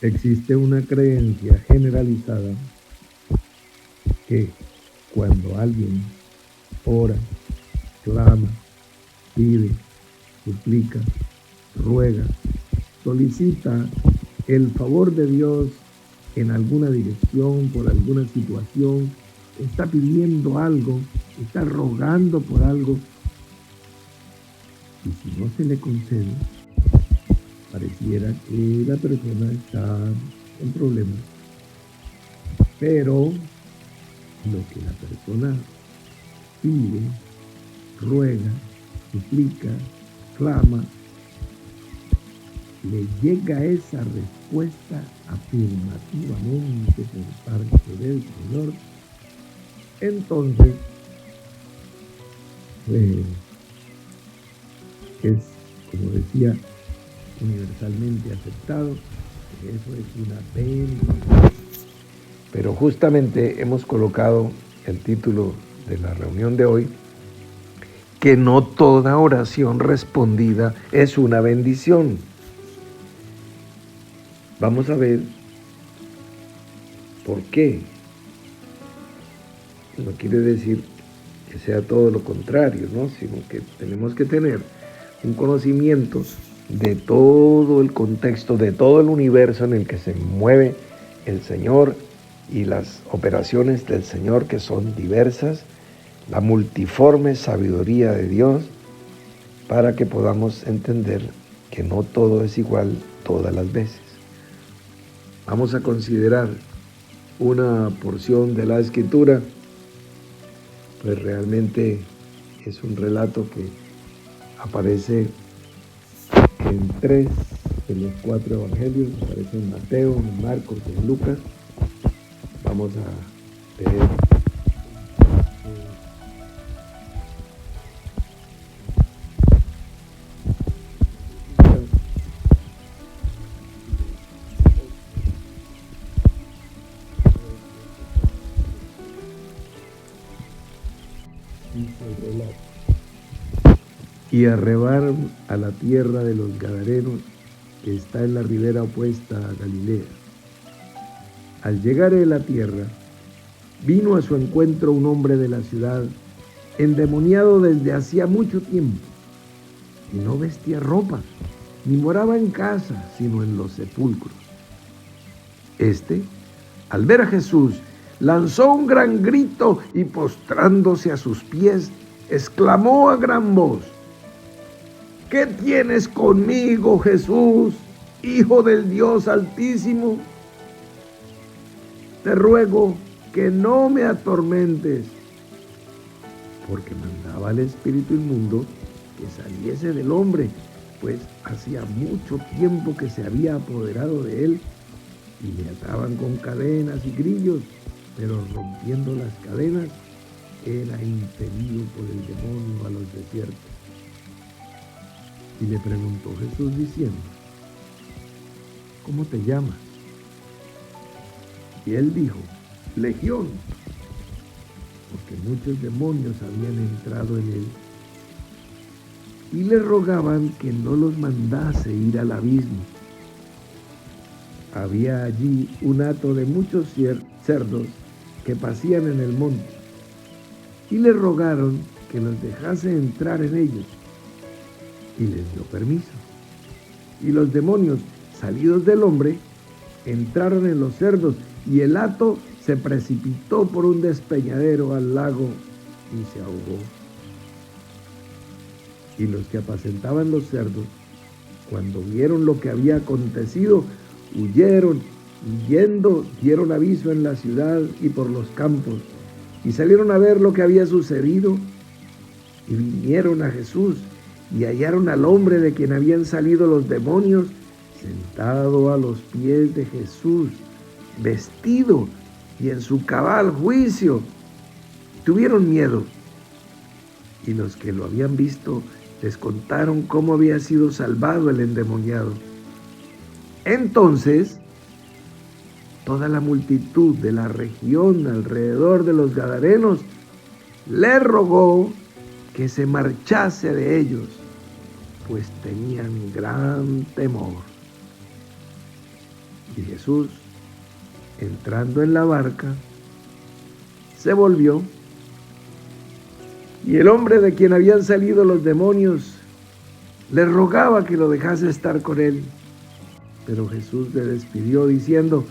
Existe una creencia generalizada que cuando alguien ora, clama, pide, suplica, ruega, solicita el favor de Dios en alguna dirección, por alguna situación, está pidiendo algo, está rogando por algo, y si no se le concede, pareciera que la persona está en problemas. Pero lo que la persona pide, ruega, suplica, clama, le llega esa respuesta afirmativamente por parte del Señor, entonces es, como decía, universalmente aceptado, que eso es una bendición. Pero justamente hemos colocado el título de la reunión de hoy, que no toda oración respondida es una bendición. Vamos a ver por qué. No quiere decir que sea todo lo contrario, ¿no? Sino que tenemos que tener un conocimiento de todo el contexto, de todo el universo en el que se mueve el Señor y las operaciones del Señor, que son diversas, la multiforme sabiduría de Dios, para que podamos entender que no todo es igual todas las veces. Vamos a considerar una porción de la Escritura, pues realmente es un relato que aparece en 3 de los 4 evangelios, aparece en Mateo, en Marcos, en Lucas. Vamos a leer el relato. Y arrebaron a la tierra de los Gadarenos, que está en la ribera opuesta a Galilea. Al llegar a la tierra, vino a su encuentro un hombre de la ciudad, endemoniado desde hacía mucho tiempo, y no vestía ropa, ni moraba en casa, sino en los sepulcros. Este, al ver a Jesús, lanzó un gran grito y, postrándose a sus pies, exclamó a gran voz: ¿qué tienes conmigo, Jesús, Hijo del Dios Altísimo? Te ruego que no me atormentes, porque mandaba al espíritu inmundo que saliese del hombre, pues hacía mucho tiempo que se había apoderado de él, y le ataban con cadenas y grillos, pero rompiendo las cadenas, era impelido por el demonio a los desiertos. Y le preguntó Jesús diciendo: ¿cómo te llamas? Y él dijo: Legión, porque muchos demonios habían entrado en él, y le rogaban que no los mandase ir al abismo. Había allí un hato de muchos cerdos que pasían en el monte, y le rogaron que los dejase entrar en ellos, y les dio permiso. Y los demonios, salidos del hombre, entraron en los cerdos, y el hato se precipitó por un despeñadero al lago y se ahogó. Y los que apacentaban los cerdos, cuando vieron lo que había acontecido, huyeron, y yendo dieron aviso en la ciudad y por los campos, y salieron a ver lo que había sucedido, y vinieron a Jesús, y hallaron al hombre de quien habían salido los demonios, sentado a los pies de Jesús, vestido y en su cabal juicio. Tuvieron miedo, y los que lo habían visto les contaron cómo había sido salvado el endemoniado. Entonces, toda la multitud de la región alrededor de los Gadarenos le rogó que se marchase de ellos, pues tenían gran temor. Y Jesús, entrando en la barca, se volvió, y el hombre de quien habían salido los demonios le rogaba que lo dejase estar con él. Pero Jesús le despidió diciendo: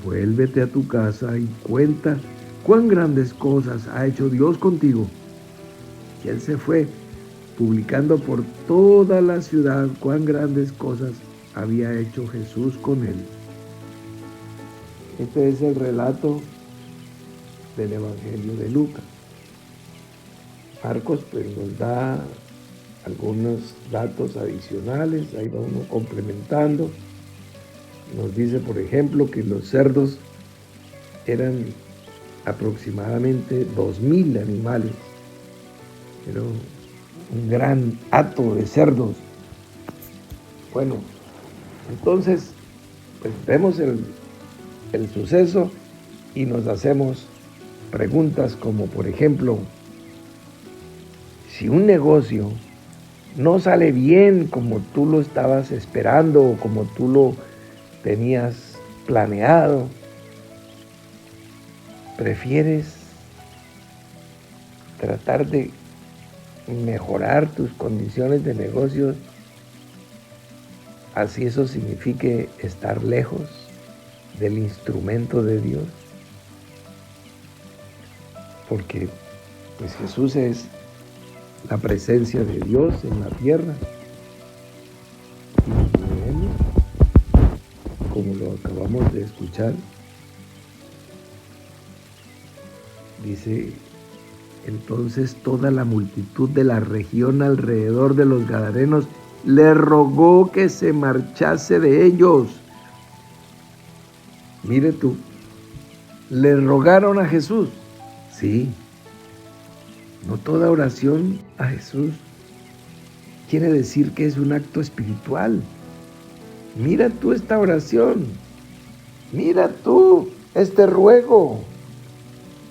vuélvete a tu casa y cuenta cuán grandes cosas ha hecho Dios contigo. Y él se fue, publicando por toda la ciudad cuán grandes cosas había hecho Jesús con él. Este es el relato del Evangelio de Lucas. Marcos pues nos da algunos datos adicionales, ahí va uno complementando. Nos dice, por ejemplo, que los cerdos eran aproximadamente 2,000 animales. Era un gran hato de cerdos. Bueno, entonces pues vemos el suceso y nos hacemos preguntas como, por ejemplo, si un negocio no sale bien como tú lo estabas esperando o como tú lo tenías planeado, ¿prefieres tratar de mejorar tus condiciones de negocio, así eso signifique estar lejos del instrumento de Dios? Porque pues Jesús es la presencia de Dios en la tierra. Y él, como lo acabamos de escuchar, dice: entonces toda la multitud de la región alrededor de los Gadarenos le rogó que se marchase de ellos. Mire tú, le rogaron a Jesús. Sí, no toda oración a Jesús quiere decir que es un acto espiritual. Mira tú esta oración, mira tú este ruego.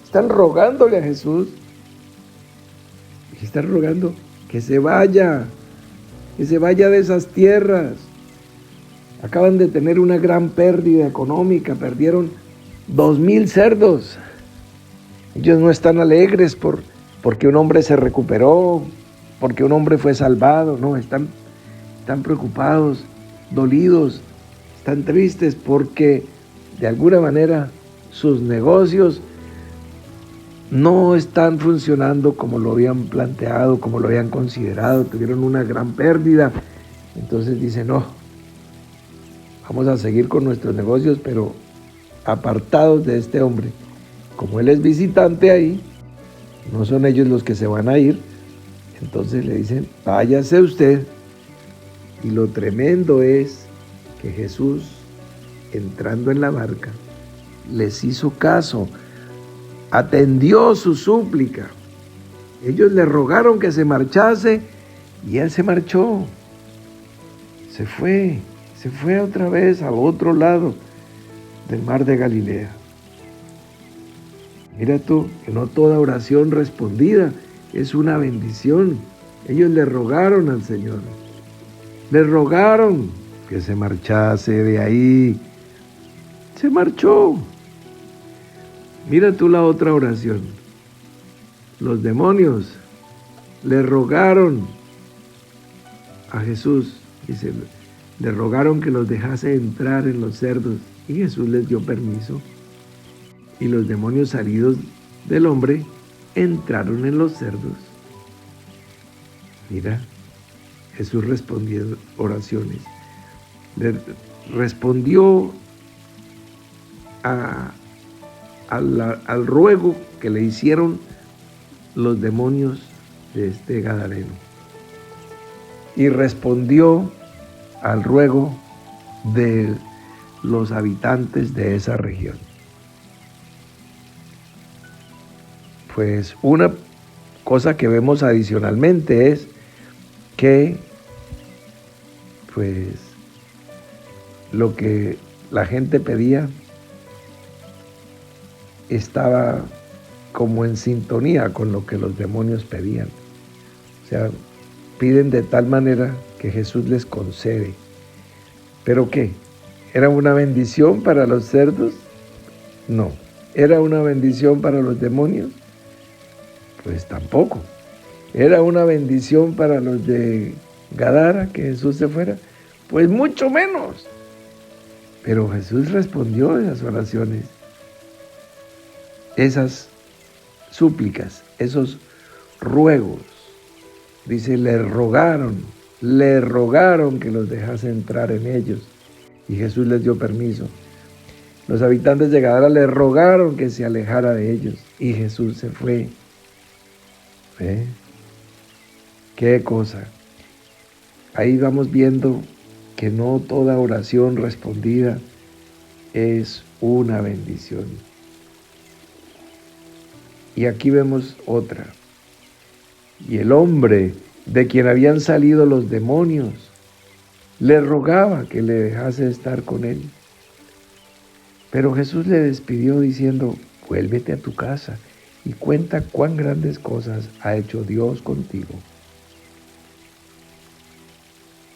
Están rogándole a Jesús. Y están rogando que se vaya de esas tierras. Acaban de tener una gran pérdida económica, perdieron 2,000 cerdos. Ellos no están alegres porque un hombre se recuperó, porque un hombre fue salvado. No, están preocupados, dolidos, están tristes porque de alguna manera sus negocios no están funcionando como lo habían planteado, como lo habían considerado. Tuvieron una gran pérdida. Entonces dicen: no, vamos a seguir con nuestros negocios, pero apartados de este hombre. Como él es visitante ahí, no son ellos los que se van a ir. Entonces le dicen: váyase usted. Y lo tremendo es que Jesús, entrando en la barca, les hizo caso, atendió su súplica. Ellos le rogaron que se marchase y él se marchó. Se fue otra vez al otro lado del mar de Galilea. Mira tú, que no toda oración respondida es una bendición. Ellos le rogaron al Señor. Le rogaron que se marchase de ahí. Se marchó. Mira tú la otra oración. Los demonios le rogaron a Jesús. Dice, le rogaron que los dejase entrar en los cerdos. Y Jesús les dio permiso. Y los demonios salidos del hombre entraron en los cerdos. Mira, Jesús respondió oraciones. Le respondió al ruego que le hicieron los demonios de este Gadareno. Y respondió al ruego de los habitantes de esa región. Pues una cosa que vemos adicionalmente es que pues lo que la gente pedía estaba como en sintonía con lo que los demonios pedían. O sea, piden de tal manera que Jesús les concede. ¿Pero qué? ¿Era una bendición para los cerdos? No. ¿Era una bendición para los demonios? Pues tampoco. ¿Era una bendición para los de Gadara que Jesús se fuera? Pues mucho menos. Pero Jesús respondió a esas oraciones, esas súplicas, esos ruegos. Dice, le rogaron que los dejase entrar en ellos. Y Jesús les dio permiso. Los habitantes de Gadara le rogaron que se alejara de ellos. Y Jesús se fue. ¿Eh? ¿Qué cosa? Ahí vamos viendo que no toda oración respondida es una bendición. Y aquí vemos otra. Y el hombre de quien habían salido los demonios le rogaba que le dejase estar con él. Pero Jesús le despidió diciendo, vuélvete a tu casa y cuenta cuán grandes cosas ha hecho Dios contigo.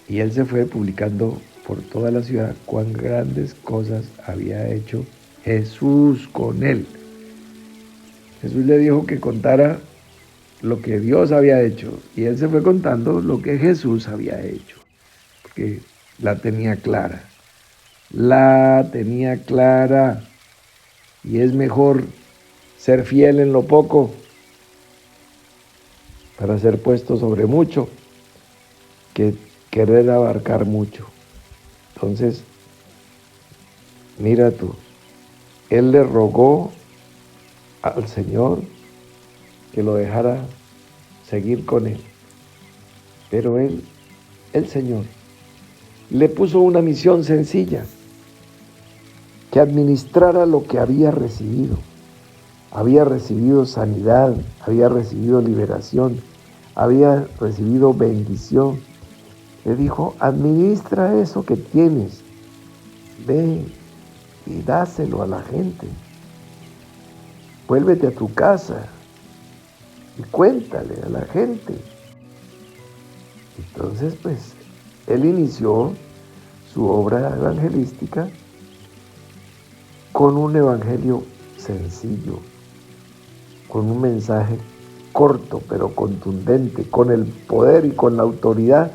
Y él se fue publicando por toda la ciudad cuán grandes cosas había hecho Jesús con él. Jesús le dijo que contara lo que Dios había hecho, y él se fue contando lo que Jesús había hecho, porque la tenía clara, y es mejor ser fiel en lo poco para ser puesto sobre mucho que querer abarcar mucho. Entonces, mira tú, él le rogó al Señor que lo dejara seguir con él. Pero el Señor, le puso una misión sencilla, que administrara lo que había recibido. Había recibido sanidad, había recibido liberación, había recibido bendición. Le dijo, administra eso que tienes, ve y dáselo a la gente. Vuélvete a tu casa y cuéntale a la gente. Entonces, pues, él inició su obra evangelística con un evangelio sencillo, con un mensaje corto pero contundente, con el poder y con la autoridad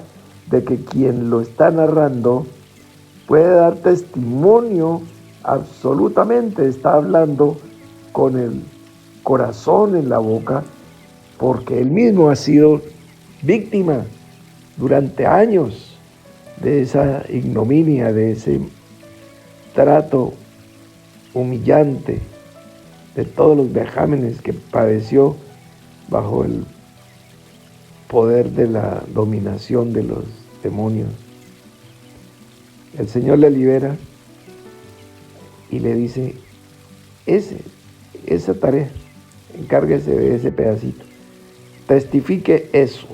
de que quien lo está narrando puede dar testimonio absolutamente, está hablando con el corazón en la boca, porque él mismo ha sido víctima durante años de esa ignominia, de ese trato humillante, de todos los vejámenes que padeció bajo el poder de la dominación de los demonios. El Señor le libera y le dice, esa tarea, encárguese de ese pedacito, testifique eso.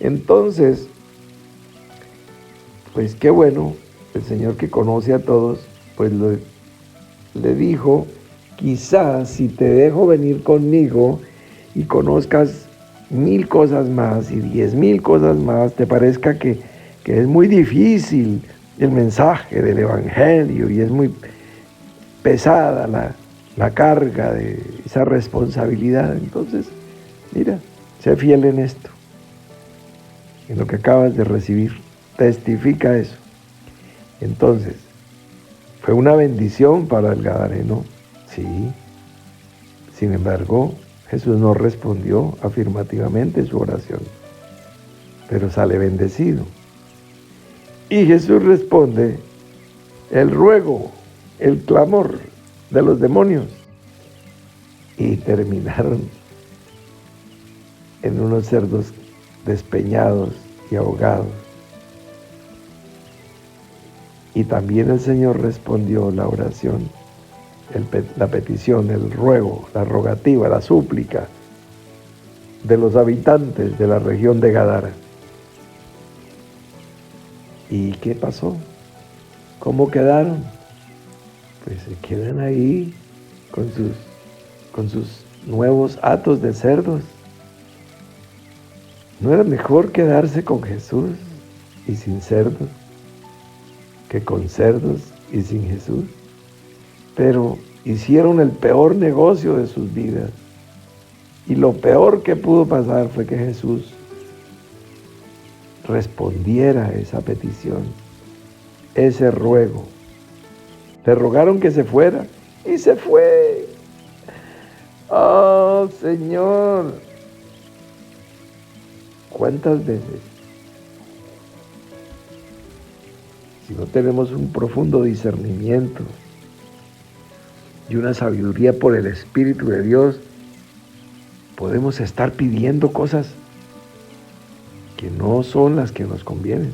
Entonces, pues qué bueno, el Señor que conoce a todos, pues le dijo, quizás si te dejo venir conmigo y conozcas 1000 cosas más y 10,000 cosas más, te parezca que es muy difícil el mensaje del Evangelio y es muy pesada la carga de esa responsabilidad. Entonces, mira, sé fiel en esto, en lo que acabas de recibir, testifica eso. Entonces, ¿fue una bendición para el gadareno? Sí. Sin embargo, Jesús no respondió afirmativamente su oración, pero sale bendecido. Y Jesús responde el ruego, el clamor de los demonios, y terminaron en unos cerdos despeñados y ahogados. Y también el Señor respondió la oración, la petición, el ruego, la rogativa, la súplica de los habitantes de la región de Gadara. ¿Y qué pasó? ¿Cómo quedaron? Pues se quedan ahí con sus nuevos hatos de cerdos. ¿No era mejor quedarse con Jesús y sin cerdos? que con cerdos y sin Jesús. Pero hicieron el peor negocio de sus vidas. Y lo peor que pudo pasar fue que Jesús respondiera a esa petición, ese ruego. Le rogaron que se fuera y se fue. Oh, Señor. ¿Cuántas veces, si no tenemos un profundo discernimiento y una sabiduría por el Espíritu de Dios, podemos estar pidiendo cosas que no son las que nos convienen?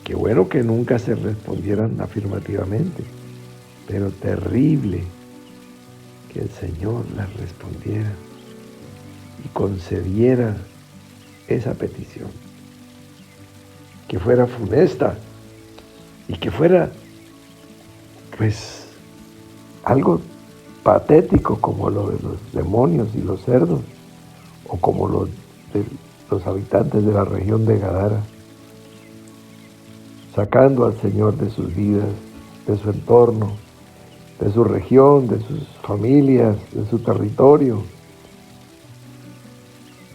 Qué bueno que nunca se respondieran afirmativamente, pero terrible que el Señor las respondiera y concediera esa petición, que fuera funesta y que fuera pues algo patético como lo de los demonios y los cerdos, o como los de los habitantes de la región de Gadara, sacando al Señor de sus vidas, de su entorno, de su región, de sus familias, de su territorio.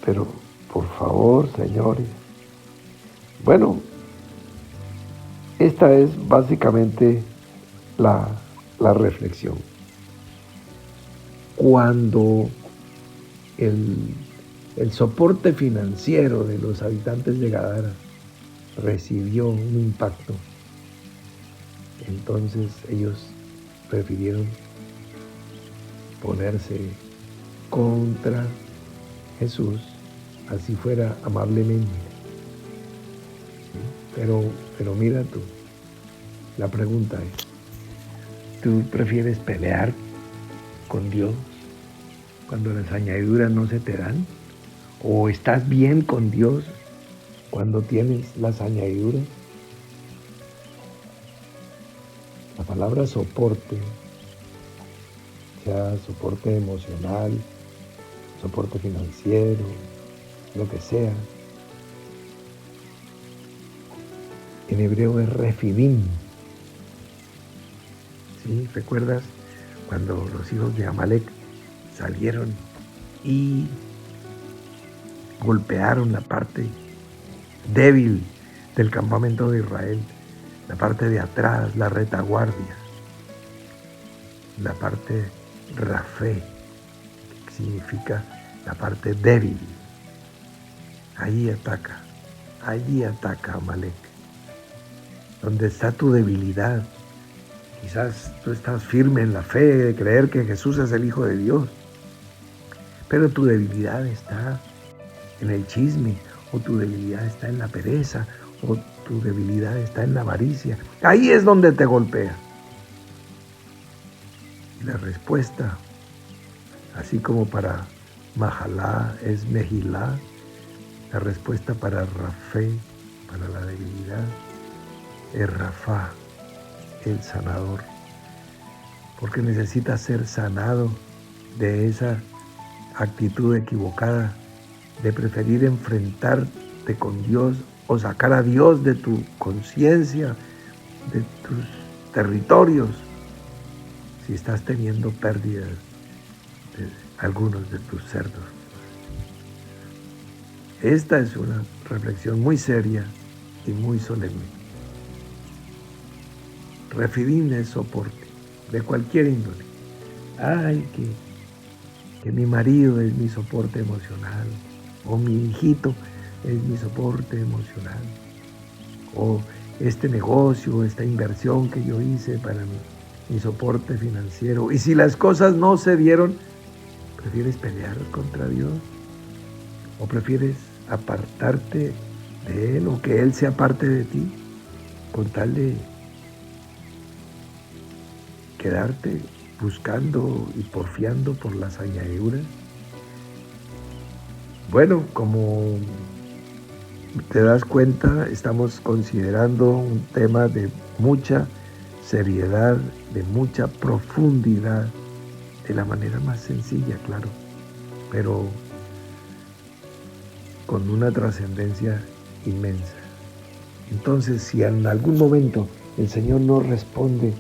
Pero, por favor, señores, bueno, esta es básicamente la reflexión. Cuando el soporte financiero de los habitantes de Gadara recibió un impacto, entonces ellos prefirieron ponerse contra Jesús, así fuera amablemente. Pero mira tú, la pregunta es, ¿tú prefieres pelear con Dios cuando las añadiduras no se te dan? ¿O estás bien con Dios cuando tienes las añadiduras? La palabra soporte, sea soporte emocional, soporte financiero, lo que sea, en hebreo es refidim. ¿Sí? ¿Recuerdas cuando los hijos de Amalek salieron y golpearon la parte débil del campamento de Israel? La parte de atrás, la retaguardia, la parte rafé, que significa la parte débil. Allí ataca Amalek. Donde está tu debilidad. Quizás tú estás firme en la fe de creer que Jesús es el Hijo de Dios, pero tu debilidad está en el chisme, o tu debilidad está en la pereza, o tu debilidad está en la avaricia. Ahí es donde te golpea. Y la respuesta, así como para Mahalá es Mejilá, la respuesta para Rafé, para la debilidad, es Rafá, el sanador. Porque necesitas ser sanado de esa actitud equivocada de preferir enfrentarte con Dios o sacar a Dios de tu conciencia, de tus territorios, si estás teniendo pérdidas de algunos de tus cerdos. Esta es una reflexión muy seria y muy solemne. Refidim es soporte de cualquier índole. Ay, que mi marido es mi soporte emocional, o mi hijito es mi soporte emocional, o este negocio, esta inversión que yo hice para mi soporte financiero. Y si las cosas no se dieron, ¿prefieres pelear contra Dios? ¿O prefieres apartarte de Él, o que Él se aparte de ti, con tal de quedarte buscando y porfiando por las añadiduras? Bueno, como te das cuenta, estamos considerando un tema de mucha seriedad, de mucha profundidad, de la manera más sencilla, claro, pero con una trascendencia inmensa. Entonces, si en algún momento el Señor no responde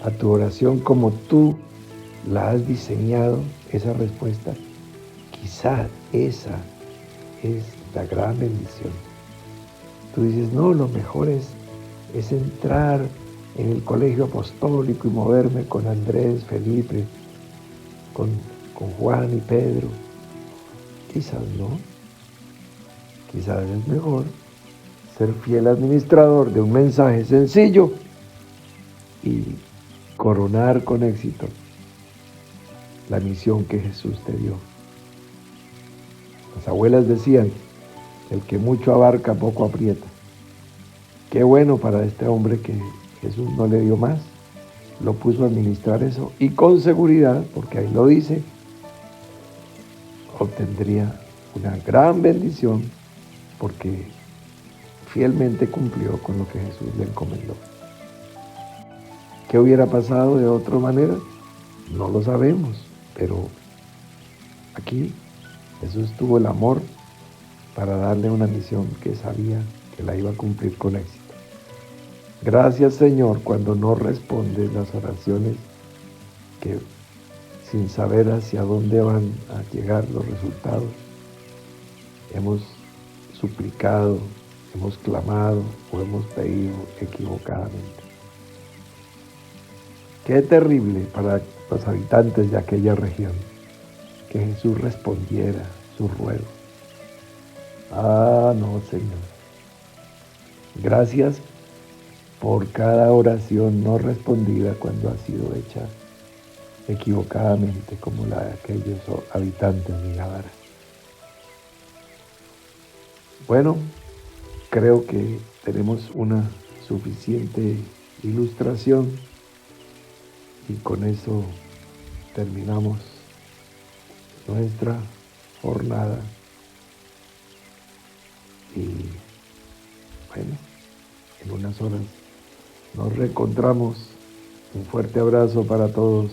a tu oración como tú la has diseñado, esa respuesta, quizá esa es la gran bendición. Tú dices, no, lo mejor es entrar en el colegio apostólico y moverme con Andrés, Felipe, con Juan y Pedro. Quizás no. Quizás es mejor ser fiel administrador de un mensaje sencillo y coronar con éxito la misión que Jesús te dio. Las abuelas decían, el que mucho abarca, poco aprieta. Qué bueno para este hombre que Jesús no le dio más, lo puso a administrar eso y con seguridad, porque ahí lo dice, obtendría una gran bendición porque fielmente cumplió con lo que Jesús le encomendó. ¿Qué hubiera pasado de otra manera? No lo sabemos, pero aquí Jesús tuvo el amor para darle una misión que sabía que la iba a cumplir con éxito. Gracias, Señor, cuando no respondes las oraciones que sin saber hacia dónde van a llegar los resultados, hemos suplicado, hemos clamado o hemos pedido equivocadamente. Qué terrible para los habitantes de aquella región que Jesús respondiera su ruego. Ah, no, Señor. Gracias por cada oración no respondida cuando ha sido hecha equivocadamente, como la de aquellos habitantes de Gadara. Bueno, creo que tenemos una suficiente ilustración y con eso terminamos nuestra jornada. Y bueno, en unas horas nos reencontramos. Un fuerte abrazo para todos.